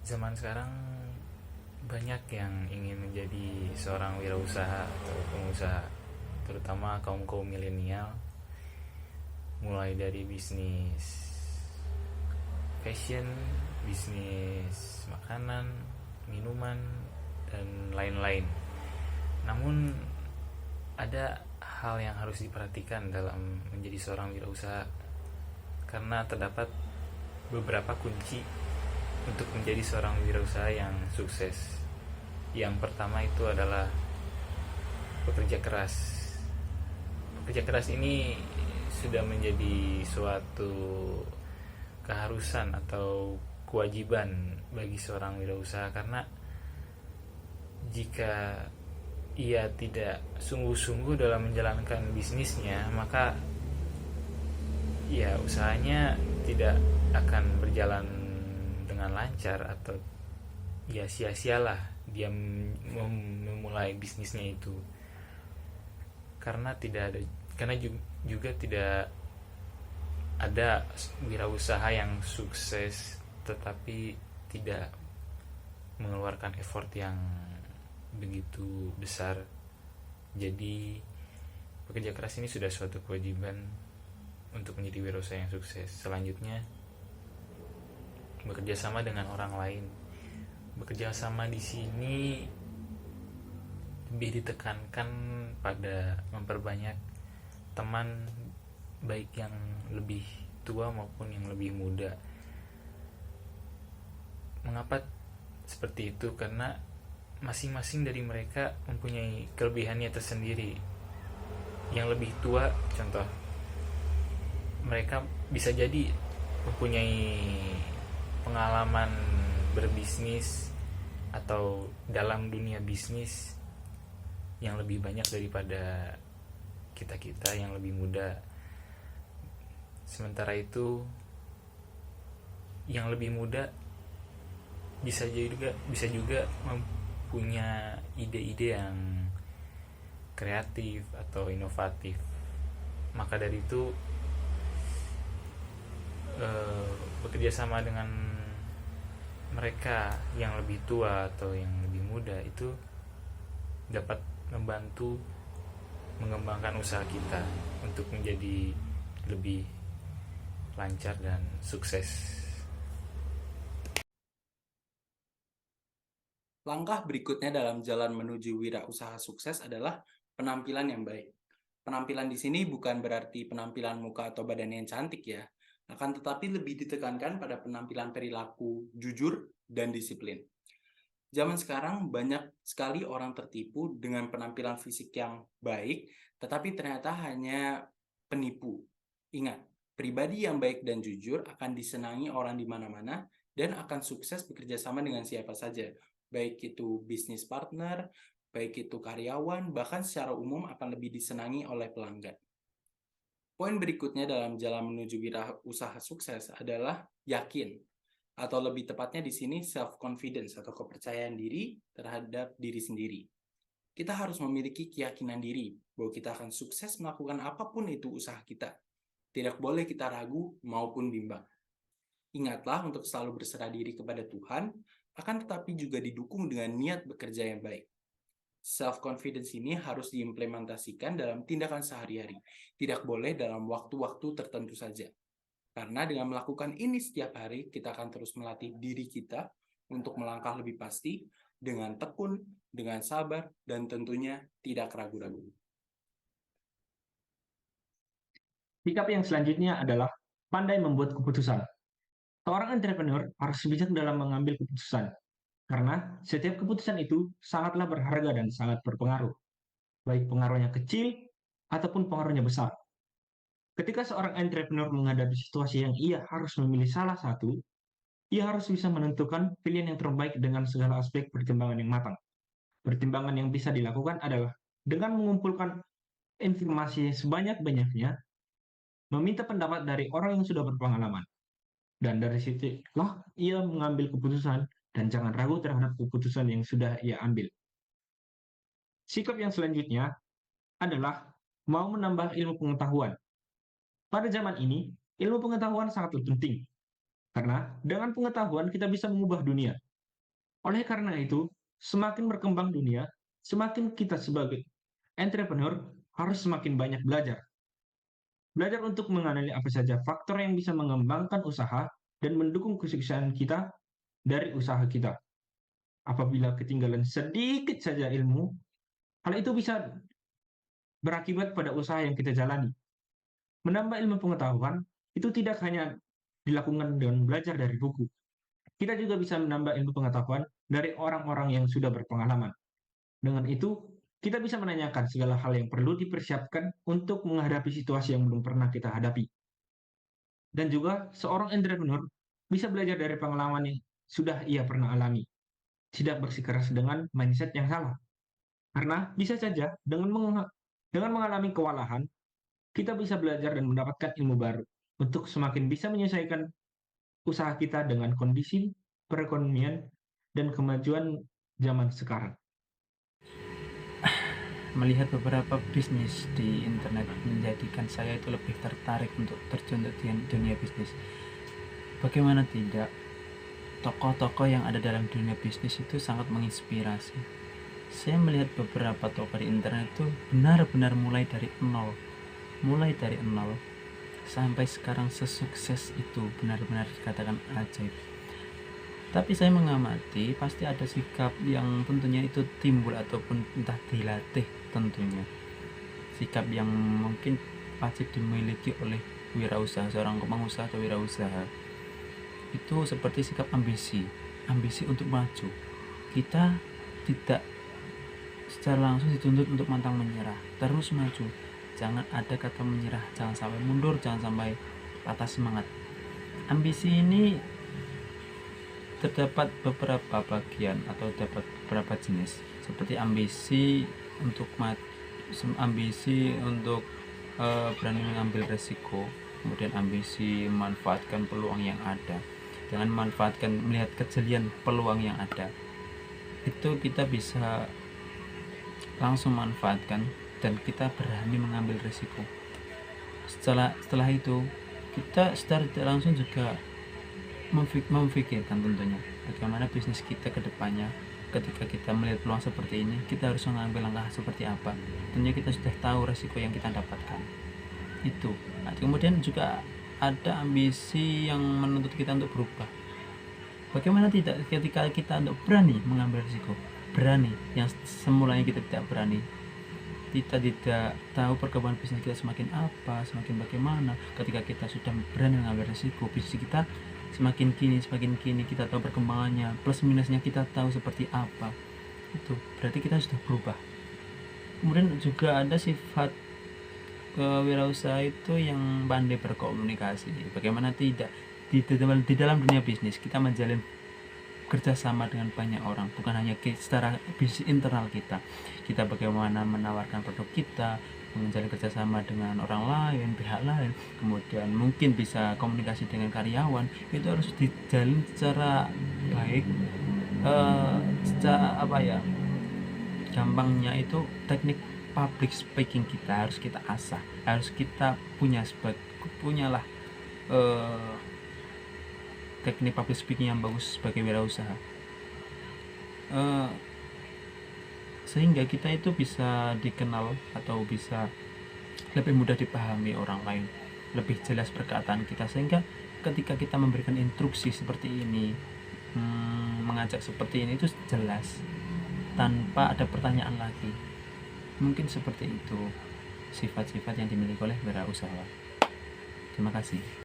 Zaman sekarang banyak yang ingin menjadi seorang wirausaha atau pengusaha, terutama kaum-kaum milenial, mulai dari bisnis fashion, bisnis makanan, minuman, dan lain-lain. Namun ada hal yang harus diperhatikan dalam menjadi seorang wirausaha karena terdapat beberapa kunci untuk menjadi seorang wirausaha yang sukses. Yang pertama itu adalah bekerja keras. Bekerja keras ini sudah menjadi suatu keharusan atau kewajiban bagi seorang wirausaha karena jika ia tidak sungguh-sungguh dalam menjalankan bisnisnya, maka ya usahanya tidak akan berjalan dengan lancar atau ya sia-sialah dia memulai bisnisnya itu karena tidak ada karena juga tidak ada wirausaha yang sukses tetapi tidak mengeluarkan effort yang begitu besar. Jadi bekerja keras ini sudah suatu kewajiban untuk menjadi wirausaha yang sukses. Selanjutnya, bekerja sama dengan orang lain. Bekerja sama di sini lebih ditekankan pada memperbanyak teman, baik yang lebih tua maupun yang lebih muda. Mengapa seperti itu? Karena masing-masing dari mereka mempunyai kelebihannya tersendiri. Yang lebih tua, contoh, mereka bisa jadi mempunyai pengalaman berbisnis atau dalam dunia bisnis yang lebih banyak daripada kita-kita yang lebih muda. Sementara itu, yang lebih muda bisa juga mempunyai ide-ide yang kreatif atau inovatif. Maka dari itu bekerja sama dengan mereka yang lebih tua atau yang lebih muda itu dapat membantu mengembangkan usaha kita untuk menjadi lebih lancar dan sukses. Langkah berikutnya dalam jalan menuju wirausaha sukses adalah penampilan yang baik. Penampilan di sini bukan berarti penampilan muka atau badan yang cantik ya, akan tetapi lebih ditekankan pada penampilan perilaku jujur dan disiplin. Zaman sekarang banyak sekali orang tertipu dengan penampilan fisik yang baik, tetapi ternyata hanya penipu. Ingat, pribadi yang baik dan jujur akan disenangi orang di mana-mana dan akan sukses bekerja sama dengan siapa saja, baik itu bisnis partner, baik itu karyawan, bahkan secara umum akan lebih disenangi oleh pelanggan. Poin berikutnya dalam jalan menuju wirausaha sukses adalah yakin, atau lebih tepatnya di sini self-confidence atau kepercayaan diri terhadap diri sendiri. Kita harus memiliki keyakinan diri bahwa kita akan sukses melakukan apapun itu usaha kita. Tidak boleh kita ragu maupun bimbang. Ingatlah untuk selalu berserah diri kepada Tuhan, akan tetapi juga didukung dengan niat bekerja yang baik. Self-confidence ini harus diimplementasikan dalam tindakan sehari-hari. Tidak boleh dalam waktu-waktu tertentu saja. Karena dengan melakukan ini setiap hari, kita akan terus melatih diri kita untuk melangkah lebih pasti, dengan tekun, dengan sabar, dan tentunya tidak ragu-ragu. Sikap yang selanjutnya adalah pandai membuat keputusan. Seorang entrepreneur harus bijak dalam mengambil keputusan, karena setiap keputusan itu sangatlah berharga dan sangat berpengaruh, baik pengaruhnya kecil ataupun pengaruhnya besar. Ketika seorang entrepreneur menghadapi situasi yang ia harus memilih salah satu, ia harus bisa menentukan pilihan yang terbaik dengan segala aspek pertimbangan yang matang. Pertimbangan yang bisa dilakukan adalah dengan mengumpulkan informasi sebanyak-banyaknya, meminta pendapat dari orang yang sudah berpengalaman, dan dari situlah ia mengambil keputusan dan jangan ragu terhadap keputusan yang sudah ia ambil. Sikap yang selanjutnya adalah mau menambah ilmu pengetahuan. Pada zaman ini, ilmu pengetahuan sangatlah penting karena dengan pengetahuan kita bisa mengubah dunia. Oleh karena itu, semakin berkembang dunia, semakin kita sebagai entrepreneur harus semakin banyak belajar. Belajar untuk mengenali apa saja faktor yang bisa mengembangkan usaha dan mendukung kesuksesan kita dari usaha kita. Apabila ketinggalan sedikit saja ilmu, hal itu bisa berakibat pada usaha yang kita jalani. Menambah ilmu pengetahuan itu tidak hanya dilakukan dengan belajar dari buku. Kita juga bisa menambah ilmu pengetahuan dari orang-orang yang sudah berpengalaman. Dengan itu, kita bisa menanyakan segala hal yang perlu dipersiapkan untuk menghadapi situasi yang belum pernah kita hadapi. Dan juga seorang entrepreneur bisa belajar dari pengalaman yang sudah ia pernah alami, tidak bersikeras dengan mindset yang salah. Karena bisa saja dengan mengalami kewalahan, kita bisa belajar dan mendapatkan ilmu baru untuk semakin bisa menyesuaikan usaha kita dengan kondisi perekonomian dan kemajuan zaman sekarang. Melihat beberapa bisnis di internet menjadikan saya itu lebih tertarik untuk terjun di dunia bisnis. Bagaimana tidak, tokoh-tokoh yang ada dalam dunia bisnis itu sangat menginspirasi. Saya melihat beberapa tokoh di internet itu benar-benar mulai dari nol sampai sekarang sesukses itu, benar-benar dikatakan ajaib. Tapi saya mengamati pasti ada sikap yang tentunya itu timbul ataupun entah dilatih, tentunya sikap yang mungkin wajib dimiliki oleh wirausaha, seorang pengusaha atau wirausaha. Itu seperti sikap ambisi untuk maju. Kita tidak secara langsung dituntut untuk pantang menyerah, terus maju, jangan ada kata menyerah, jangan sampai mundur, jangan sampai patah semangat. Ambisi ini terdapat beberapa bagian atau dapat beberapa jenis, seperti ambisi untuk berani mengambil resiko, kemudian ambisi memanfaatkan peluang yang ada. Dengan melihat kejelian peluang yang ada, itu kita bisa langsung manfaatkan dan kita berani mengambil resiko. Setelah itu kita secara tidak langsung juga memfikirkan tentunya bagaimana bisnis kita ke depannya. Ketika kita melihat peluang seperti ini, kita harus mengambil langkah seperti apa. Tentunya kita sudah tahu resiko yang kita dapatkan itu. Nah, kemudian juga ada ambisi yang menuntut kita untuk berubah. Bagaimana tidak ketika kita untuk berani mengambil risiko, berani yang semulanya kita tidak berani, kita tidak tahu perkembangan bisnis kita semakin bagaimana. Ketika kita sudah berani mengambil risiko, bisnis kita semakin kini kita tahu perkembangannya, plus minusnya kita tahu seperti apa. Itu berarti kita sudah berubah. Kemudian juga ada sifat wirausaha itu yang pandai berkomunikasi. Bagaimana tidak di dalam dunia bisnis kita menjalin kerjasama dengan banyak orang, bukan hanya secara bisnis internal kita bagaimana menawarkan produk kita, menjalin kerjasama dengan orang lain, pihak lain, kemudian mungkin bisa komunikasi dengan karyawan. Itu harus dijalin secara baik. Gampangnya itu teknik public speaking kita harus kita asah, harus kita punyalah teknik public speaking yang bagus sebagai wirausaha, sehingga kita itu bisa dikenal atau bisa lebih mudah dipahami orang lain, lebih jelas perkataan kita, sehingga ketika kita memberikan instruksi seperti ini, mengajak seperti ini, itu jelas tanpa ada pertanyaan lagi. Mungkin seperti itu sifat-sifat yang dimiliki oleh wirausaha. Terima kasih.